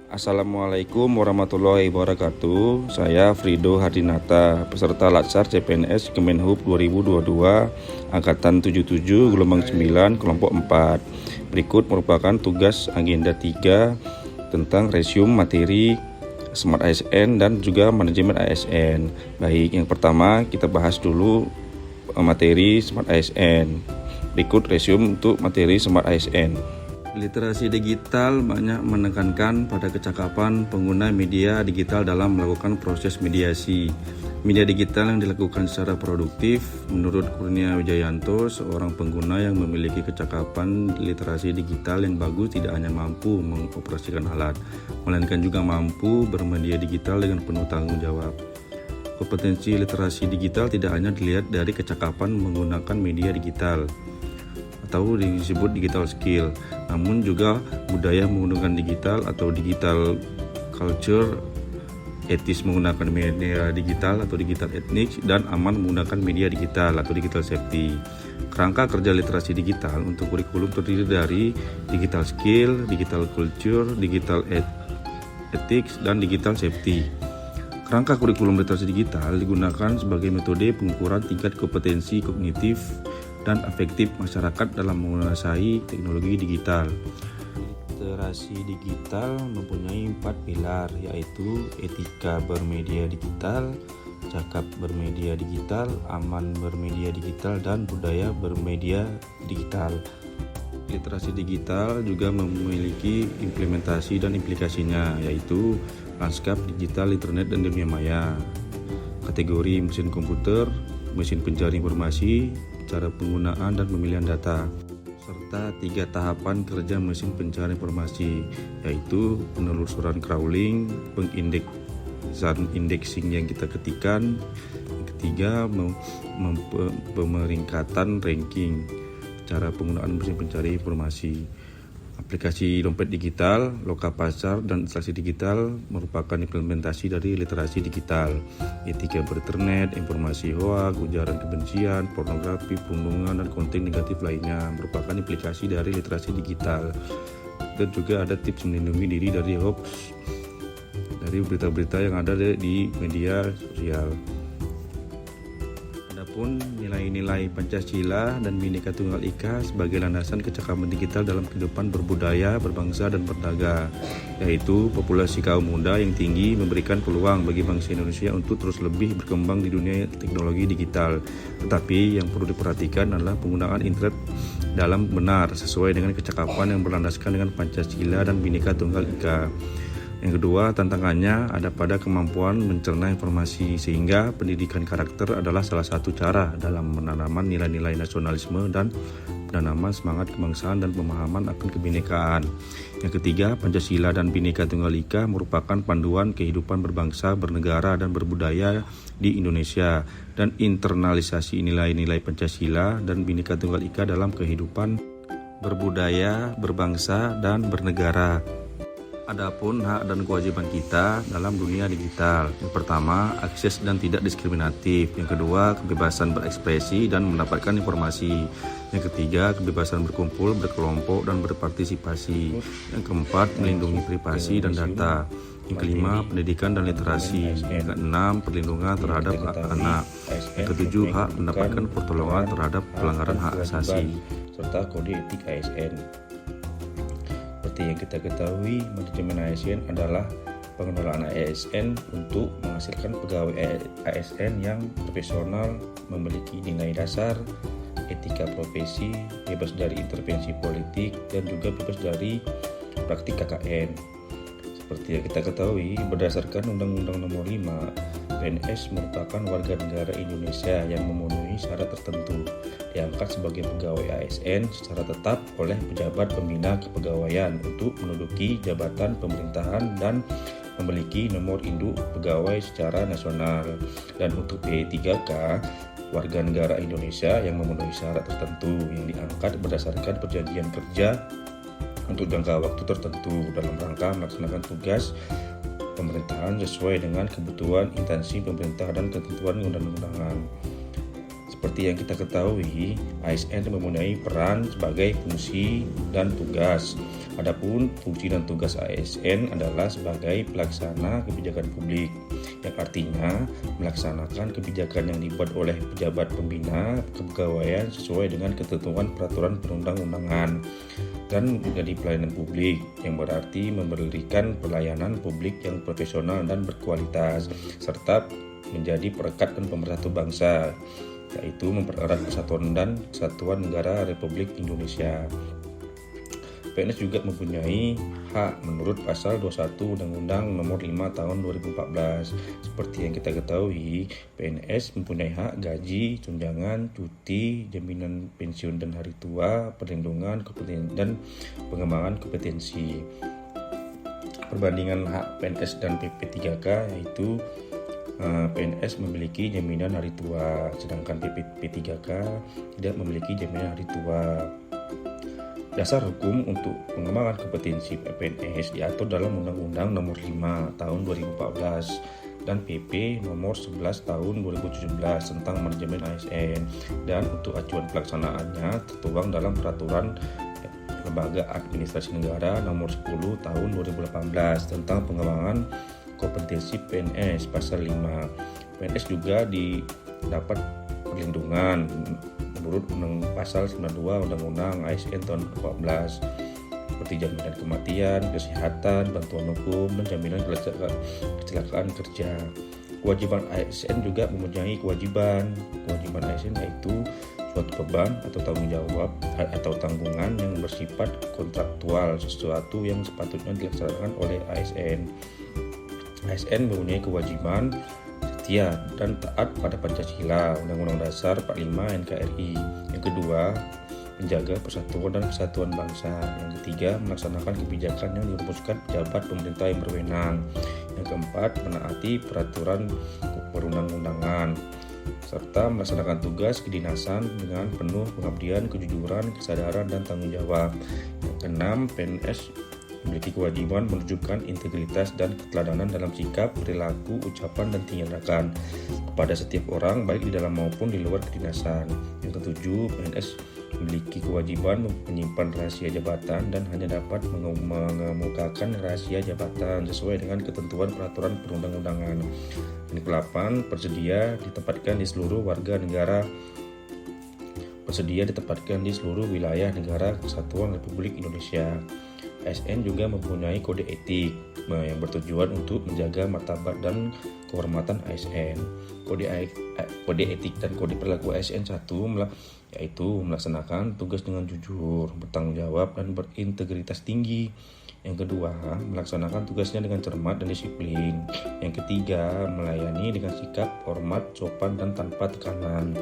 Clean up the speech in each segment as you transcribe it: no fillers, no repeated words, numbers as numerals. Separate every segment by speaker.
Speaker 1: Assalamualaikum warahmatullahi wabarakatuh. Saya Frido Hardinata, peserta Latsar CPNS Kemenhub 2022 Angkatan 77 Gelombang 9 Kelompok 4. Berikut merupakan tugas agenda 3 tentang resume materi Smart ASN dan juga manajemen ASN. Baik, yang pertama kita bahas dulu materi Smart ASN. Berikut resume untuk materi Smart ASN. Literasi digital banyak menekankan pada kecakapan pengguna media digital dalam melakukan proses mediasi. Media digital yang dilakukan secara produktif, menurut Kurnia Wijayanto, seorang pengguna yang memiliki kecakapan literasi digital yang bagus tidak hanya mampu mengoperasikan alat, melainkan juga mampu bermedia digital dengan penuh tanggung jawab. Kompetensi literasi digital tidak hanya dilihat dari kecakapan menggunakan media digital atau disebut digital skill, namun juga budaya menggunakan digital atau digital culture, etis menggunakan media digital atau digital etnik, dan aman menggunakan media digital atau digital safety. Kerangka kerja literasi digital untuk kurikulum terdiri dari digital skill, digital culture, digital ethics, dan digital safety. Kerangka kurikulum literasi digital digunakan sebagai metode pengukuran tingkat kompetensi kognitif dan afektif masyarakat dalam menguasai teknologi digital. Literasi digital mempunyai 4 pilar, yaitu etika bermedia digital, cakap bermedia digital, aman bermedia digital, dan budaya bermedia digital. Literasi digital juga memiliki implementasi dan implikasinya, yaitu lanskap digital, internet, dan dunia maya, kategori mesin komputer, mesin pencari informasi, cara penggunaan dan pemilihan data, serta 3 tahapan kerja mesin pencari informasi, yaitu penelusuran crawling, indexing yang kita ketikkan, yang ketiga pemeringkatan ranking, cara penggunaan mesin pencari informasi. Aplikasi dompet digital, loka pasar, dan instalasi digital merupakan implementasi dari literasi digital. Etika berinternet, informasi hoaks, ujaran kebencian, pornografi, perundungan, dan konten negatif lainnya merupakan implikasi dari literasi digital. Dan juga ada tips melindungi diri dari hoax, dari berita-berita yang ada di media sosial. Adapun nilai-nilai Pancasila dan Bhinneka Tunggal Ika sebagai landasan kecakapan digital dalam kehidupan berbudaya, berbangsa, dan bernegara, yaitu populasi kaum muda yang tinggi memberikan peluang bagi bangsa Indonesia untuk terus lebih berkembang di dunia teknologi digital. Tetapi yang perlu diperhatikan adalah penggunaan internet dalam benar sesuai dengan kecakapan yang berlandaskan dengan Pancasila dan Bhinneka Tunggal Ika. Yang kedua, tantangannya ada pada kemampuan mencerna informasi, sehingga pendidikan karakter adalah salah satu cara dalam menanamkan nilai-nilai nasionalisme dan menanamkan semangat kebangsaan dan pemahaman akan kebinekaan. Yang ketiga, Pancasila dan Bhinneka Tunggal Ika merupakan panduan kehidupan berbangsa, bernegara, dan berbudaya di Indonesia, dan internalisasi nilai-nilai Pancasila dan Bhinneka Tunggal Ika dalam kehidupan berbudaya, berbangsa, dan bernegara. Adapun hak dan kewajiban kita dalam dunia digital. Yang pertama, akses dan tidak diskriminatif. Yang kedua, kebebasan berekspresi dan mendapatkan informasi. Yang ketiga, kebebasan berkumpul, berkelompok, dan berpartisipasi. Yang keempat, melindungi privasi dan data. Yang kelima, pendidikan dan literasi. Yang keenam, perlindungan terhadap hak anak. Yang ketujuh, hak mendapatkan pertolongan terhadap pelanggaran hak asasi, serta kode etik ASN. Seperti yang kita ketahui, manajemen ASN adalah pengelolaan ASN untuk menghasilkan pegawai ASN yang profesional, memiliki nilai dasar, etika profesi, bebas dari intervensi politik, dan juga bebas dari praktik KKN. Seperti yang kita ketahui, berdasarkan Undang-Undang Nomor 5, PNS merupakan warga negara Indonesia yang memenuhi syarat tertentu, diangkat sebagai pegawai ASN secara tetap oleh pejabat pembina kepegawaian untuk menduduki jabatan pemerintahan dan memiliki nomor induk pegawai secara nasional. Dan untuk P3K, warga negara Indonesia yang memenuhi syarat tertentu yang diangkat berdasarkan perjanjian kerja untuk jangka waktu tertentu dalam rangka melaksanakan tugas pemerintahan sesuai dengan kebutuhan instansi pemerintah dan ketentuan undang-undangan. Seperti yang kita ketahui, ASN mempunyai peran sebagai fungsi dan tugas Adapun fungsi dan tugas ASN adalah sebagai pelaksana kebijakan publik, yang artinya melaksanakan kebijakan yang dibuat oleh pejabat pembina kepegawaian sesuai dengan ketentuan peraturan perundang-undangan, dan menjadi pelayanan publik yang berarti memberikan pelayanan publik yang profesional dan berkualitas, serta menjadi perekat dan pemersatu bangsa, yaitu mempererat persatuan dan kesatuan negara Republik Indonesia. PNS juga mempunyai hak menurut pasal 21 Undang-Undang Nomor 5 Tahun 2014. Seperti yang kita ketahui, PNS mempunyai hak gaji, tunjangan, cuti, jaminan pensiun dan hari tua, perlindungan dan pengembangan kompetensi. Perbandingan hak PNS dan PP3K yaitu PNS memiliki jaminan hari tua, sedangkan PP3K tidak memiliki jaminan hari tua. Dasar hukum untuk pengembangan kompetensi PNS diatur dalam Undang-Undang Nomor 5 Tahun 2014 dan PP Nomor 11 Tahun 2017 tentang manajemen ASN, dan untuk acuan pelaksanaannya tertuang dalam Peraturan Lembaga Administrasi Negara Nomor 10 Tahun 2018 tentang pengembangan kompetensi PNS pasal 5. PNS juga dapat perlindungan menurut pasal 92 Undang-Undang ASN tahun 2014 seperti jaminan kematian, kesehatan, bantuan hukum, dan jaminan kecelakaan kerja. Kewajiban ASN juga mempunyai kewajiban ASN yaitu suatu beban atau tanggung jawab atau tanggungan yang bersifat kontraktual, sesuatu yang sepatutnya dilaksanakan oleh ASN. ASN mempunyai kewajiban setia dan taat pada Pancasila, Undang-Undang Dasar 45 NKRI. Yang kedua, menjaga persatuan dan kesatuan bangsa. Yang ketiga, melaksanakan kebijakan yang dirumuskan pejabat pemerintah yang berwenang. Yang keempat, menaati peraturan perundang-undangan serta melaksanakan tugas kedinasan dengan penuh pengabdian, kejujuran, kesadaran, dan tanggung jawab. Yang keenam, PNS memiliki kewajiban menunjukkan integritas dan keteladanan dalam sikap, perilaku, ucapan, dan tindakan kepada setiap orang baik di dalam maupun di luar kedinasan. Yang ketujuh, PNS memiliki kewajiban menyimpan rahasia jabatan dan hanya dapat mengemukakan rahasia jabatan sesuai dengan ketentuan peraturan perundang-undangan. Yang ke-8, bersedia ditempatkan di seluruh wilayah negara Kesatuan Republik Indonesia. ASN juga mempunyai kode etik yang bertujuan untuk menjaga martabat dan kehormatan ASN. Kode etik dan kode perilaku ASN 1 yaitu melaksanakan tugas dengan jujur, bertanggung jawab, dan berintegritas tinggi. Yang kedua, melaksanakan tugasnya dengan cermat dan disiplin. Yang ketiga, melayani dengan sikap hormat, sopan, dan tanpa tekanan.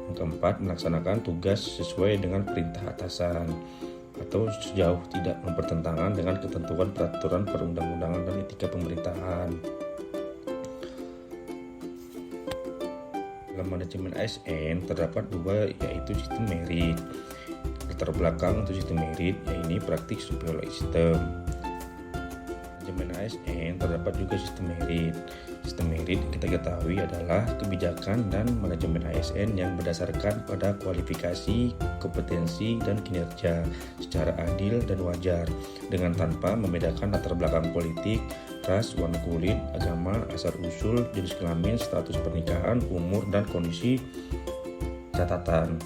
Speaker 1: Yang keempat, melaksanakan tugas sesuai dengan perintah atasan atau sejauh tidak bertentangan dengan ketentuan peraturan perundang-undangan dan etika pemerintahan. Dalam manajemen ASN terdapat dua, yaitu sistem merit. Latar belakang untuk sistem merit yaitu praktik superior system. Manajemen ASN terdapat juga sistem merit. Sistem merit kita ketahui adalah kebijakan dan manajemen ASN yang berdasarkan pada kualifikasi, kompetensi, dan kinerja secara adil dan wajar dengan tanpa membedakan latar belakang politik, ras, warna kulit, agama, asal-usul, jenis kelamin, status pernikahan, umur, dan kondisi catatan.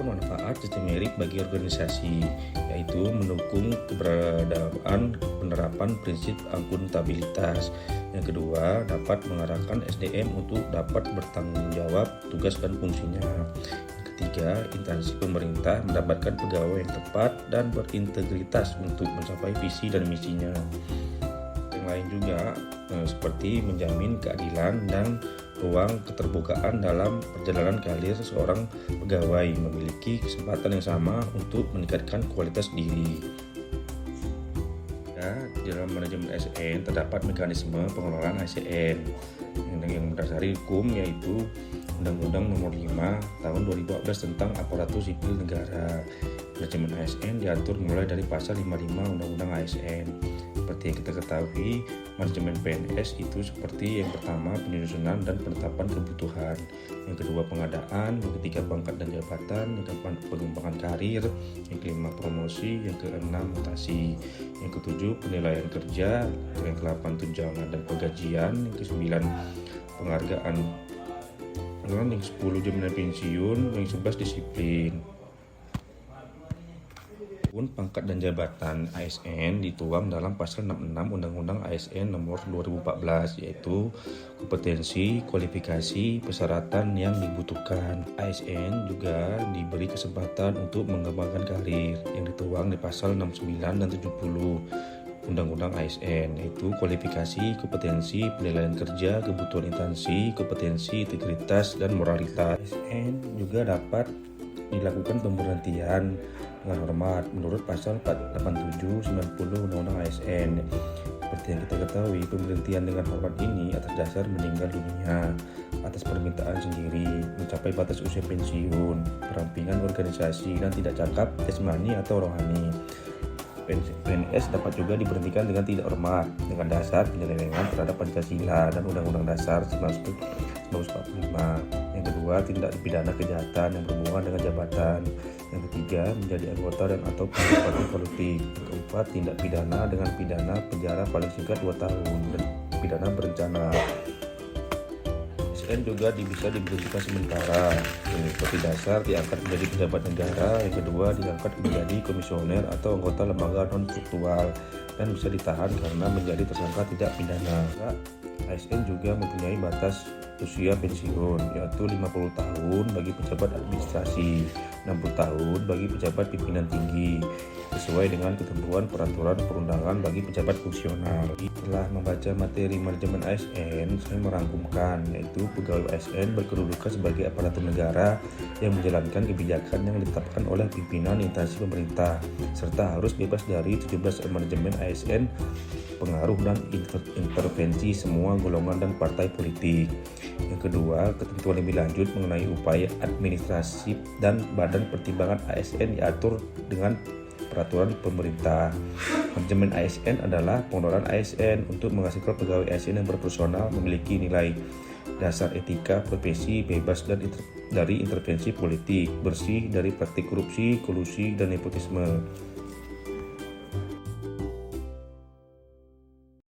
Speaker 1: Manfaat sistem merit bagi organisasi yaitu mendukung keberadaan penerapan prinsip akuntabilitas. Yang kedua, dapat mengarahkan SDM untuk dapat bertanggung jawab tugas dan fungsinya. Yang ketiga, instansi pemerintah mendapatkan pegawai yang tepat dan berintegritas untuk mencapai visi dan misinya. Yang lain juga seperti menjamin keadilan dan ruang keterbukaan dalam perjalanan karir seorang pegawai, memiliki kesempatan yang sama untuk meningkatkan kualitas diri. Di dalam manajemen ASN terdapat mekanisme pengelolaan ASN yang berdasari hukum yaitu Undang-Undang Nomor 5 Tahun 2014 tentang Aparatur Sipil Negara. Manajemen ASN diatur mulai dari pasal 55 Undang-Undang ASN. Seperti yang kita ketahui, manajemen PNS itu seperti yang pertama penyusunan dan penetapan kebutuhan, yang kedua pengadaan, yang ketiga pangkat dan jabatan, yang keempat pengembangan karir, yang kelima promosi, yang keenam mutasi, yang ketujuh penilaian kerja, yang kedelapan tunjangan dan penggajian, yang kesembilan penghargaan, yang 10 jaminan pensiun, yang 11 disiplin. Pangkat dan jabatan ASN dituang dalam pasal 66 Undang-Undang ASN nomor 2014, yaitu kompetensi, kualifikasi, persyaratan yang dibutuhkan. ASN juga diberi kesempatan untuk mengembangkan karir yang dituang di pasal 69 dan 70 Undang-Undang ASN, yaitu kualifikasi, kompetensi, penilaian kerja, kebutuhan instansi, kompetensi, integritas, dan moralitas. ASN juga dapat dilakukan pemberhentian dengan hormat menurut pasal 87-90 Undang-Undang ASN. Seperti yang kita ketahui, pemberhentian dengan hormat ini atas dasar meninggal dunia atas permintaan sendiri, mencapai batas usia pensiun, perampingan organisasi, dan tidak cakap jasmani atau rohani. PNS dapat juga diberhentikan dengan tidak hormat dengan dasar penyelewengan terhadap Pancasila dan Undang-Undang Dasar 1945. Yang kedua, tindak pidana kejahatan yang berhubungan dengan jabatan. Yang ketiga, menjadi anggota dan atau partai politik. Yang keempat, tindak pidana dengan pidana penjara paling singkat 2 tahun dan pidana berencana. ASN juga bisa diberhentikan sementara. Seperti dasar diangkat menjadi pejabat negara, yang kedua diangkat menjadi komisioner atau anggota lembaga non-struktural, dan bisa ditahan karena menjadi tersangka tidak pidana. ASN juga mempunyai batas usia pensiun, yaitu 50 tahun bagi pejabat administrasi, 60 tahun bagi pejabat pimpinan tinggi, sesuai dengan ketentuan peraturan perundangan bagi pejabat fungsional. Setelah membaca materi manajemen ASN, saya merangkumkan, yaitu pegawai ASN berkedudukan sebagai aparatur negara yang menjalankan kebijakan yang ditetapkan oleh pimpinan instansi pemerintah, serta harus bebas dari 17 manajemen ASN, pengaruh dan intervensi semua golongan dan partai politik. Yang kedua, ketentuan lebih lanjut mengenai upaya administrasi dan badan pertimbangan ASN diatur dengan peraturan pemerintah. Manajemen ASN adalah pengelolaan ASN untuk menghasilkan pegawai ASN yang berprofesional, memiliki nilai dasar etika profesi, bebas dari intervensi politik, bersih dari praktik korupsi, kolusi, dan nepotisme.